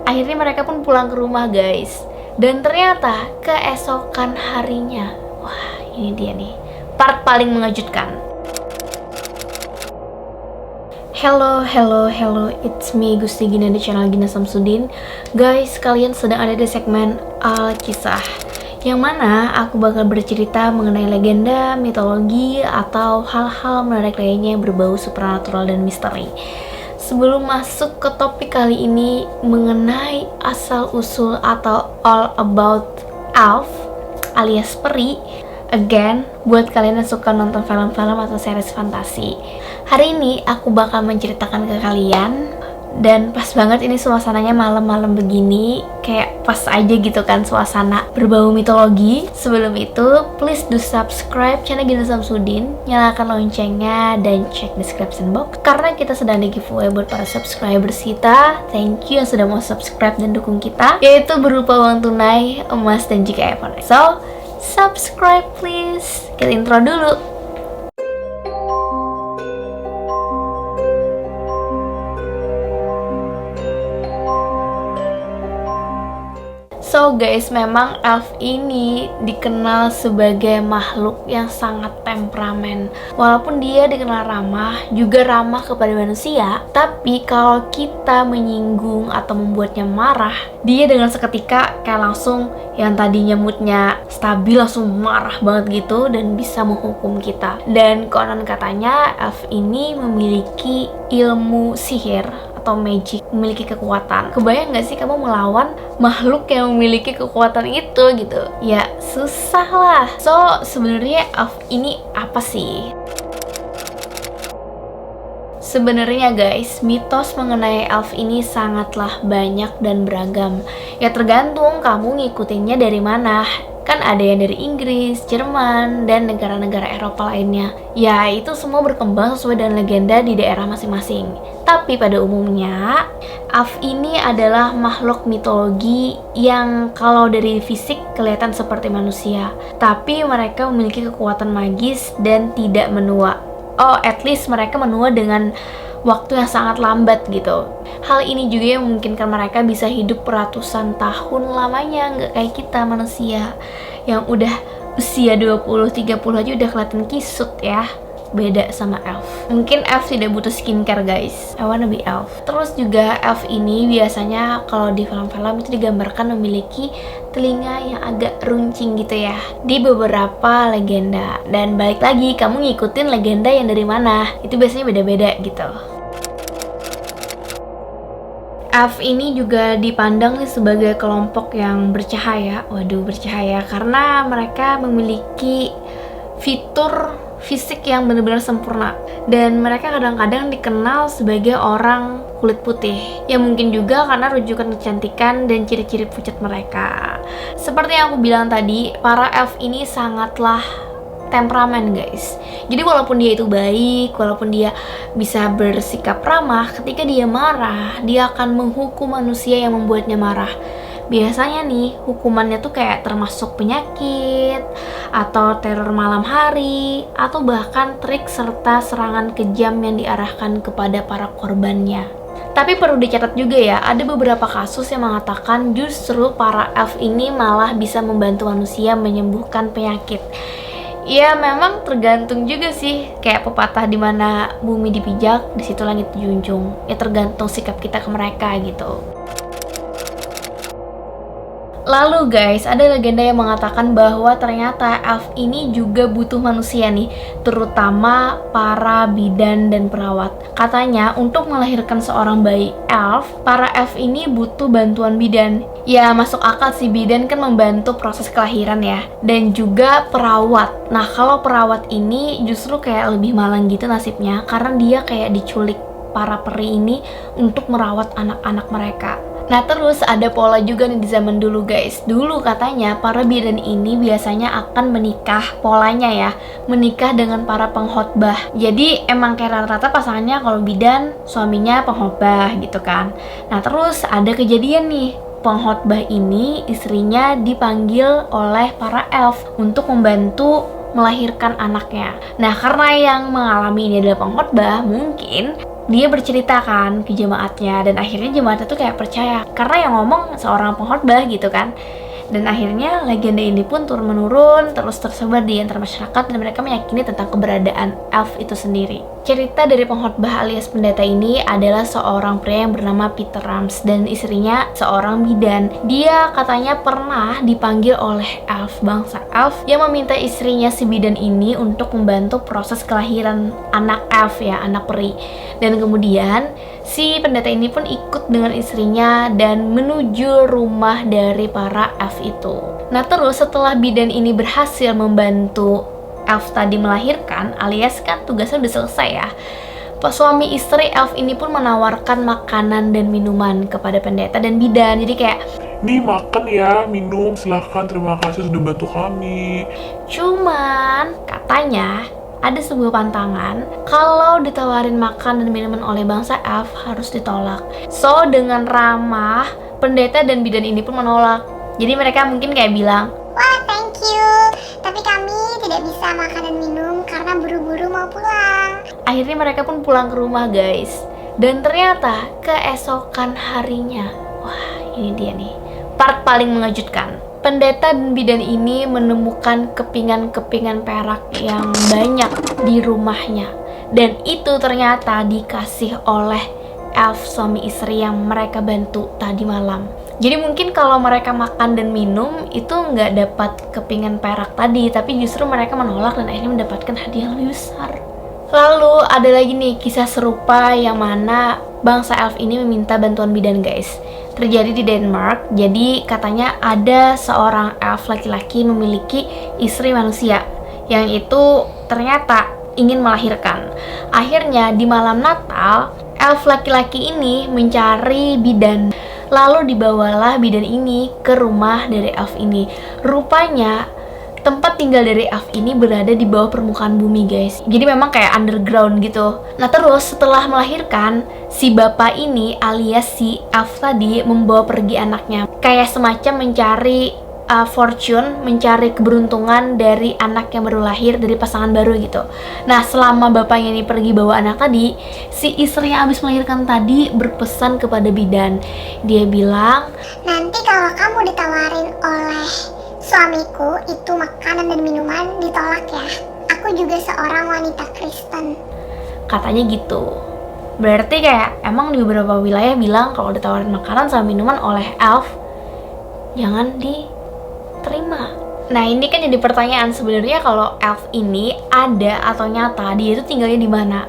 Akhirnya mereka pun pulang ke rumah guys. Dan ternyata keesokan harinya, wah ini dia nih, part paling mengejutkan. Hello, it's me Gusti Gina di channel Gina Samsudin. Guys, kalian sedang ada di segmen Alkisah, yang mana aku bakal bercerita mengenai legenda, mitologi, atau hal-hal menarik lainnya yang berbau supernatural dan misteri. Sebelum masuk ke topik kali ini mengenai asal-usul atau all about elf alias peri, again, buat kalian yang suka nonton film-film atau series fantasi, hari ini aku bakal menceritakan ke kalian. Dan pas banget ini suasananya malam-malam begini, kayak pas aja gitu kan suasana berbau mitologi. Sebelum itu, please do subscribe channel Gina Samsudin, nyalakan loncengnya, dan cek description box karena kita sedang di giveaway buat para subscribers kita. Thank you yang sudah mau subscribe dan dukung kita, yaitu berupa uang tunai, emas, dan juga iPhone. So, subscribe please. Kita intro dulu. So guys, memang elf ini dikenal sebagai makhluk yang sangat temperamen. Walaupun dia dikenal ramah, juga ramah kepada manusia, tapi kalau kita menyinggung atau membuatnya marah, dia dengan seketika kayak langsung yang tadinya moodnya stabil langsung marah banget gitu dan bisa menghukum kita. Dan konon katanya elf ini memiliki ilmu sihir atau magic, memiliki kekuatan. Kebayang gak sih kamu melawan makhluk yang memiliki kekuatan itu gitu? Ya susah lah. So sebenarnya elf ini apa sih? Sebenarnya guys, mitos mengenai elf ini sangatlah banyak dan beragam. Ya tergantung kamu ngikutinnya dari mana. Kan ada yang dari Inggris, Jerman, dan negara-negara Eropa lainnya. Ya itu semua berkembang sesuai dengan legenda di daerah masing-masing. Tapi pada umumnya, elf ini adalah makhluk mitologi yang kalau dari fisik kelihatan seperti manusia, tapi mereka memiliki kekuatan magis dan tidak menua. Oh, at least mereka menua dengan waktu yang sangat lambat gitu. Hal ini juga yang memungkinkan mereka bisa hidup ratusan tahun lamanya, nggak kayak kita manusia yang udah usia 20-30 aja udah kelihatan kisut ya. Beda sama elf. Mungkin elf tidak butuh skincare guys. I wanna be elf. Terus juga elf ini biasanya kalau di film-film itu digambarkan memiliki telinga yang agak runcing gitu ya di beberapa legenda. Dan balik lagi, kamu ngikutin legenda yang dari mana, itu biasanya beda-beda gitu. Elf ini juga dipandang sebagai kelompok yang bercahaya. Waduh, bercahaya karena mereka memiliki fitur fisik yang benar-benar sempurna. Dan mereka kadang-kadang dikenal sebagai orang kulit putih, yang mungkin juga karena rujukan kecantikan dan ciri-ciri pucat mereka. Seperti yang aku bilang tadi, para elf ini sangatlah temperamen guys. Jadi walaupun dia itu baik, walaupun dia bisa bersikap ramah, ketika dia marah, dia akan menghukum manusia yang membuatnya marah. Biasanya nih, hukumannya tuh kayak termasuk penyakit, atau teror malam hari, atau bahkan trik serta serangan kejam yang diarahkan kepada para korbannya. Tapi perlu dicatat juga ya, ada beberapa kasus yang mengatakan justru para elf ini malah bisa membantu manusia menyembuhkan penyakit. Ya memang tergantung juga sih, kayak pepatah di mana bumi dipijak, di situ langit dijunjung. Ya tergantung sikap kita ke mereka gitu. Lalu guys, ada legenda yang mengatakan bahwa ternyata elf ini juga butuh manusia nih, terutama para bidan dan perawat. Katanya untuk melahirkan seorang bayi elf, para elf ini butuh bantuan bidan. Ya masuk akal sih, bidan kan membantu proses kelahiran ya, dan juga perawat. Nah kalau perawat ini justru kayak lebih malang gitu nasibnya, karena dia kayak diculik para peri ini untuk merawat anak-anak mereka. Nah terus ada pola juga nih di zaman dulu guys. Dulu katanya para bidan ini biasanya akan menikah, polanya ya, menikah dengan para pengkhotbah. Jadi emang kayak rata-rata pasangannya kalau bidan suaminya pengkhotbah gitu kan. Nah terus ada kejadian nih, pengkhotbah ini istrinya dipanggil oleh para elf untuk membantu melahirkan anaknya. Nah karena yang mengalami ini adalah pengkhotbah, mungkin dia bercerita kan ke jemaatnya, dan akhirnya jemaatnya tuh kayak percaya karena yang ngomong seorang pengkhotbah gitu kan. Dan akhirnya legenda ini pun turun-menurun terus tersebar di antara masyarakat, dan mereka meyakini tentang keberadaan elf itu sendiri. Cerita dari pengkhotbah alias pendeta ini adalah seorang pria yang bernama Peter Rams dan istrinya seorang bidan. Dia katanya pernah dipanggil oleh elf, bangsa elf, yang meminta istrinya si bidan ini untuk membantu proses kelahiran anak elf ya, anak peri. Dan kemudian si pendeta ini pun ikut dengan istrinya dan menuju rumah dari para elf itu. Nah terus setelah bidan ini berhasil membantu elf tadi melahirkan, alias kan tugasnya udah selesai ya, suami istri elf ini pun menawarkan makanan dan minuman kepada pendeta dan bidan. Jadi kayak, nih makan ya, minum, silahkan, terima kasih sudah bantu kami. cuman katanya ada sebuah pantangan, kalau ditawarin makan dan minuman oleh bangsa elf harus ditolak. So dengan ramah, pendeta dan bidan ini pun menolak. Jadi mereka mungkin kayak bilang, Wah, thank you. Tapi kami tidak bisa makan dan minum karena buru-buru mau pulang. akhirnya mereka pun pulang ke rumah guys. Dan ternyata keesokan harinya, wah ini dia nih, part paling mengejutkan. Pendeta dan bidan ini menemukan kepingan-kepingan perak yang banyak di rumahnya. Dan itu ternyata dikasih oleh elf suami istri yang mereka bantu tadi malam. Jadi mungkin kalau mereka makan dan minum itu nggak dapat kepingan perak tadi, tapi justru mereka menolak dan akhirnya mendapatkan hadiah yang lebih besar. Lalu ada lagi nih kisah serupa yang mana bangsa elf ini meminta bantuan bidan guys. Terjadi di Denmark. Jadi katanya ada seorang elf laki-laki memiliki istri manusia yang itu ternyata ingin melahirkan. Akhirnya di malam Natal, elf laki-laki ini mencari bidan. Lalu dibawalah bidan ini ke rumah dari elf ini. Rupanya tempat tinggal dari elf ini berada di bawah permukaan bumi guys. Jadi memang kayak underground gitu. Nah terus setelah melahirkan, si bapak ini alias si elf tadi membawa pergi anaknya. Kayak semacam mencari fortune, mencari keberuntungan dari anak yang baru lahir dari pasangan baru gitu. Nah selama bapaknya ini pergi bawa anak tadi, si istri yang habis melahirkan tadi berpesan kepada bidan. Dia bilang, Nanti kalau kamu ditawarin oleh suamiku itu makanan dan minuman, ditolak ya. Aku juga seorang wanita Kristen. katanya gitu. Berarti kayak emang di beberapa wilayah bilang kalau ditawarin makanan sama minuman oleh elf, jangan diterima. Nah ini kan jadi pertanyaan, sebenarnya kalau elf ini ada atau nyata, dia itu tinggalnya di mana?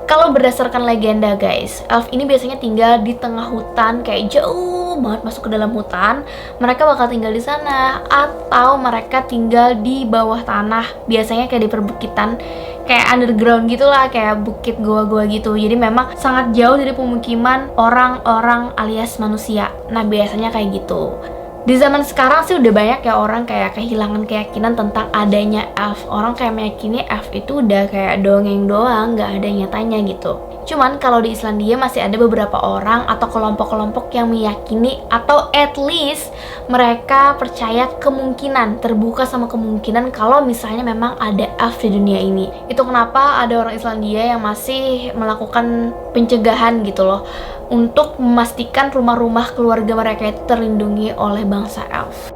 Kalau berdasarkan legenda guys, elf ini biasanya tinggal di tengah hutan, kayak jauh banget masuk ke dalam hutan. Mereka bakal tinggal di sana, atau mereka tinggal di bawah tanah, biasanya kayak di perbukitan, kayak underground gitulah, kayak bukit goa-goa gitu. Jadi memang sangat jauh dari pemukiman orang-orang alias manusia. Nah biasanya kayak gitu. Di zaman sekarang sih udah banyak ya orang kayak kehilangan keyakinan tentang adanya elf. Orang kayak meyakini elf itu udah kayak dongeng doang, nggak ada nyatanya gitu. Cuman kalau di Islandia masih ada beberapa orang atau kelompok-kelompok yang meyakini, atau at least mereka percaya kemungkinan, terbuka sama kemungkinan kalau misalnya memang ada elf di dunia ini. Itu kenapa ada orang Islandia yang masih melakukan pencegahan gitu loh, untuk memastikan rumah-rumah keluarga mereka itu terlindungi oleh bangsa elf.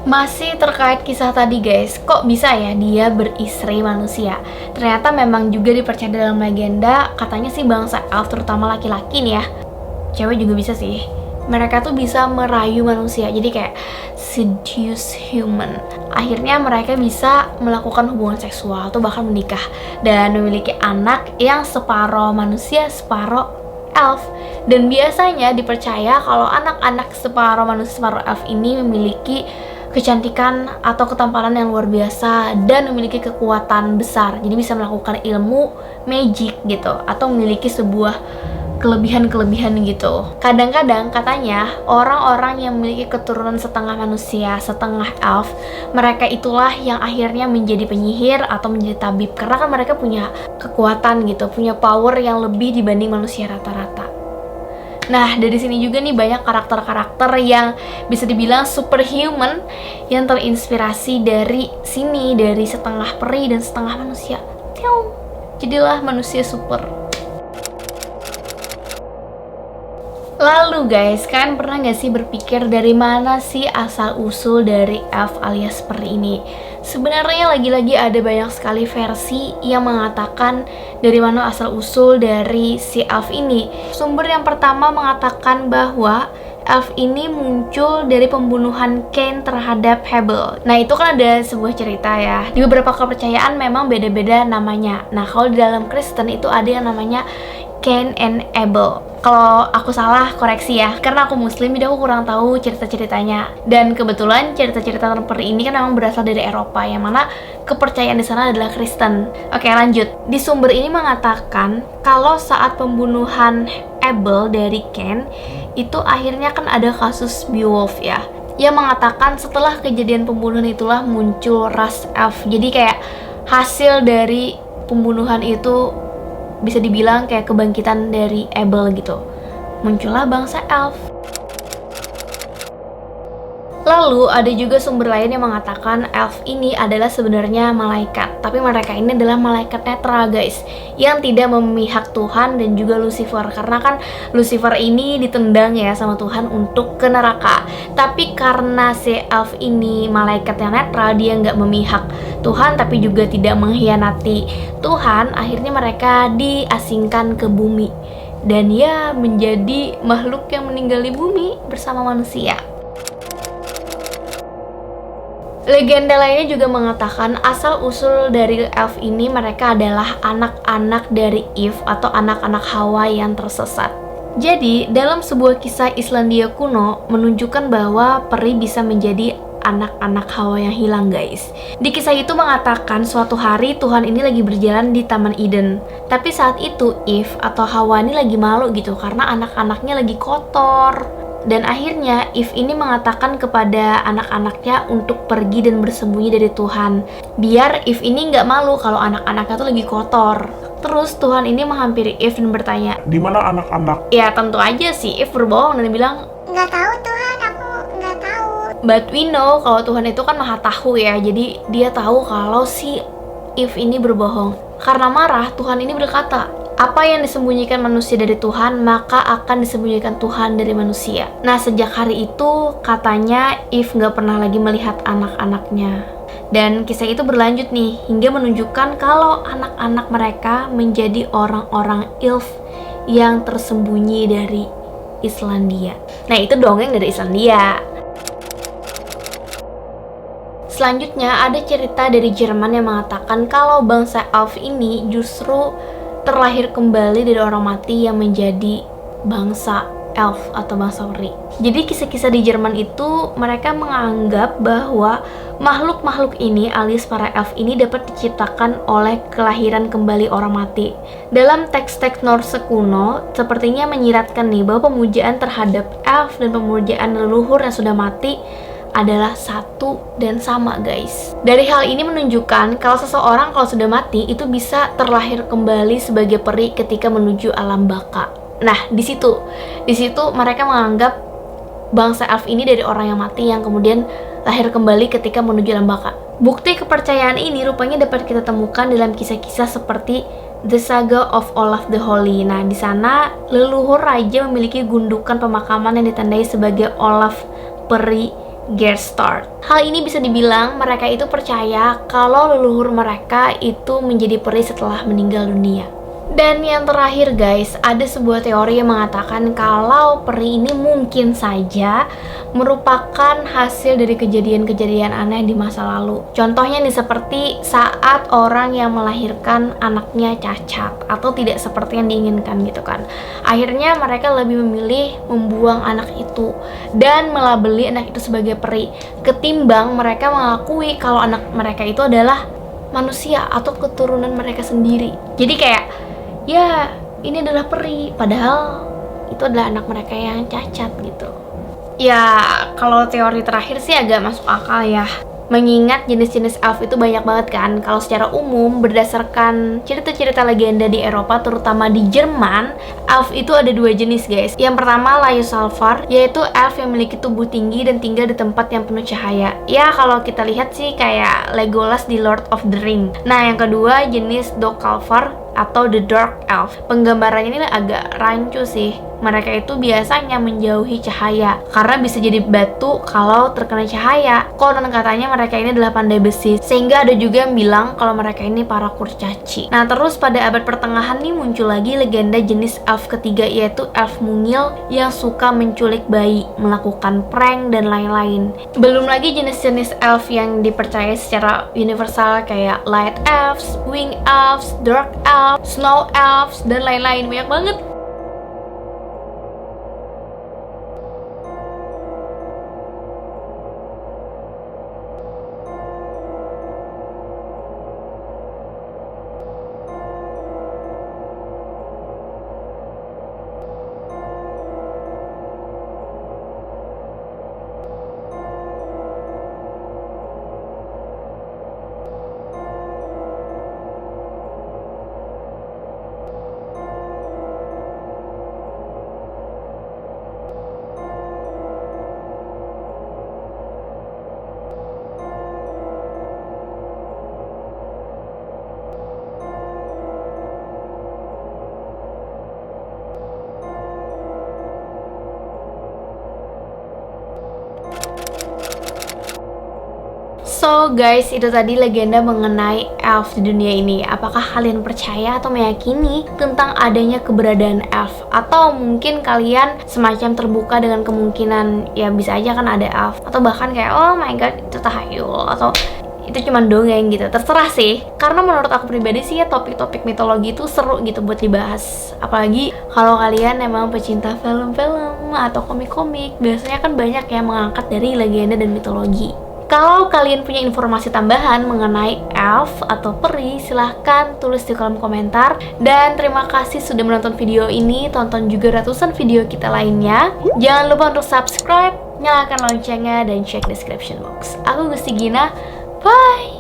Masih terkait kisah tadi guys, kok bisa ya dia beristri manusia? Ternyata memang juga dipercaya dalam legenda, katanya sih bangsa elf terutama laki-laki nih ya, cewek juga bisa sih, mereka tuh bisa merayu manusia, jadi kayak seduce human. Akhirnya mereka bisa melakukan hubungan seksual atau bahkan menikah dan memiliki anak yang separuh manusia, separuh elf. Dan biasanya dipercaya kalau anak-anak separuh manusia, separuh elf ini memiliki kecantikan atau ketampanan yang luar biasa dan memiliki kekuatan besar. Jadi bisa melakukan ilmu magic gitu, atau memiliki sebuah kelebihan-kelebihan gitu. Kadang-kadang katanya orang-orang yang memiliki keturunan setengah manusia, setengah elf, mereka itulah yang akhirnya menjadi penyihir atau menjadi tabib, karena kan mereka punya kekuatan gitu, punya power yang lebih dibanding manusia rata-rata. Nah, dari sini juga nih banyak karakter-karakter yang bisa dibilang superhuman yang terinspirasi dari sini, dari setengah peri dan setengah manusia. Tiong, jadilah manusia super. Lalu guys, kalian pernah gak sih berpikir dari mana sih asal-usul dari elf alias peri ini? Sebenarnya lagi-lagi ada banyak sekali versi yang mengatakan dari mana asal-usul dari si elf ini. Sumber yang pertama mengatakan bahwa elf ini muncul dari pembunuhan Cain terhadap Abel. Nah, itu kan ada sebuah cerita ya. Di beberapa kepercayaan memang beda-beda namanya. Nah, kalau di dalam Kristen itu ada yang namanya Cain and Abel. Kalau aku salah, koreksi ya, karena aku muslim jadi aku kurang tahu cerita-ceritanya. Dan kebetulan cerita-cerita tentang peri ini kan memang berasal dari Eropa, yang mana kepercayaan di sana adalah Kristen. Oke, lanjut. Di sumber ini mengatakan kalau saat pembunuhan Abel dari Cain itu akhirnya kan ada kasus Beowulf ya, yang mengatakan setelah kejadian pembunuhan itulah muncul ras elf. Jadi kayak hasil dari pembunuhan itu bisa dibilang kayak kebangkitan dari Abel gitu. Muncullah bangsa elf. Lalu ada juga sumber lain yang mengatakan elf ini adalah sebenarnya malaikat, tapi mereka ini adalah malaikat netral guys, yang tidak memihak Tuhan dan juga Lucifer, karena kan Lucifer ini ditendang ya sama Tuhan untuk ke neraka. Tapi karena si elf ini malaikat yang netral, dia nggak memihak Tuhan tapi juga tidak mengkhianati Tuhan, akhirnya mereka diasingkan ke bumi dan ya menjadi makhluk yang meninggal di bumi bersama manusia. Legenda lainnya juga mengatakan asal-usul dari elf ini mereka adalah anak-anak dari Eve atau anak-anak Hawa yang tersesat. Jadi, dalam sebuah kisah Islandia kuno menunjukkan bahwa peri bisa menjadi anak-anak Hawa yang hilang guys. Di kisah itu mengatakan suatu hari Tuhan ini lagi berjalan di Taman Eden. Tapi saat itu Eve atau Hawa ini lagi malu gitu karena anak-anaknya lagi kotor. Dan akhirnya Eve ini mengatakan kepada anak-anaknya untuk pergi dan bersembunyi dari Tuhan, biar Eve ini nggak malu kalau anak-anaknya tuh lagi kotor. Terus Tuhan ini menghampiri Eve dan bertanya, Di mana anak-anak? ya tentu aja sih Eve berbohong dan bilang, Nggak tahu Tuhan, aku nggak tahu. but we know kalau Tuhan itu kan maha tahu ya, jadi dia tahu kalau si Eve ini berbohong. Karena marah, Tuhan ini berkata, apa yang disembunyikan manusia dari Tuhan, maka akan disembunyikan Tuhan dari manusia. Nah, sejak hari itu, katanya Eve nggak pernah lagi melihat anak-anaknya. Dan kisah itu berlanjut nih, hingga menunjukkan kalau anak-anak mereka menjadi orang-orang elf yang tersembunyi dari Islandia. Nah, itu dongeng dari Islandia. Selanjutnya, ada cerita dari Jerman yang mengatakan kalau bangsa elf ini justru terlahir kembali dari orang mati yang menjadi bangsa elf atau bangsa peri. Jadi kisah-kisah di Jerman itu mereka menganggap bahwa makhluk-makhluk ini alias para elf ini dapat diciptakan oleh kelahiran kembali orang mati. Dalam teks-teks Norse kuno sepertinya menyiratkan nih bahwa pemujaan terhadap elf dan pemujaan leluhur yang sudah mati adalah satu dan sama guys. Dari hal ini menunjukkan kalau seseorang kalau sudah mati itu bisa terlahir kembali sebagai peri ketika menuju alam baka. Nah, di situ mereka menganggap bangsa elf ini dari orang yang mati yang kemudian lahir kembali ketika menuju alam baka. Bukti kepercayaan ini rupanya dapat kita temukan dalam kisah-kisah seperti The Saga of Olaf the Holy. Nah, di sana leluhur raja memiliki gundukan pemakaman yang ditandai sebagai Olaf peri Geirstad. Hal ini bisa dibilang mereka itu percaya kalau leluhur mereka itu menjadi peri setelah meninggal dunia. Dan yang terakhir guys, ada sebuah teori yang mengatakan kalau peri ini mungkin saja merupakan hasil dari kejadian-kejadian aneh di masa lalu. Contohnya nih seperti saat orang yang melahirkan anaknya cacat atau tidak seperti yang diinginkan gitu kan. Akhirnya mereka lebih memilih membuang anak itu dan melabeli anak itu sebagai peri ketimbang mereka mengakui kalau anak mereka itu adalah manusia atau keturunan mereka sendiri. Jadi kayak ya ini adalah peri padahal itu adalah anak mereka yang cacat gitu. Ya kalau teori terakhir sih agak masuk akal ya. Mengingat jenis-jenis elf itu banyak banget kan. Kalau secara umum berdasarkan cerita-cerita legenda di Eropa, terutama di Jerman, elf itu ada dua jenis guys. Yang pertama Liosalvar, yaitu elf yang memiliki tubuh tinggi dan tinggal di tempat yang penuh cahaya. Ya kalau kita lihat sih kayak Legolas di Lord of the Ring. Nah yang kedua jenis Dogkalvar atau The Dark Elf. Penggambarannya ini agak rancu sih. Mereka itu biasanya menjauhi cahaya karena bisa jadi batu kalau terkena cahaya. Konon katanya mereka ini adalah pandai besi, sehingga ada juga yang bilang kalau mereka ini para kurcaci. Nah terus pada abad pertengahan nih muncul lagi legenda jenis elf ketiga, yaitu elf mungil yang suka menculik bayi, melakukan prank dan lain-lain. Belum lagi jenis-jenis elf yang dipercaya secara universal kayak light elves, wing elves, dark elves, snow elves, dan lain-lain. Banyak banget. So guys, itu tadi legenda mengenai elf di dunia ini. Apakah kalian percaya atau meyakini tentang adanya keberadaan elf? Atau mungkin kalian semacam terbuka dengan kemungkinan ya bisa aja kan ada elf, atau bahkan kayak oh my god itu tahayul, atau itu cuma dongeng gitu. Terserah sih, karena menurut aku pribadi sih ya topik-topik mitologi itu seru gitu buat dibahas. Apalagi kalau kalian emang pecinta film-film atau komik-komik, biasanya kan banyak yang mengangkat dari legenda dan mitologi. Kalau kalian punya informasi tambahan mengenai elf atau peri, silahkan tulis di kolom komentar. Dan terima kasih sudah menonton video ini. Tonton juga ratusan video kita lainnya. Jangan lupa untuk subscribe, nyalakan loncengnya, dan cek description box. Aku Gusti Gina, bye!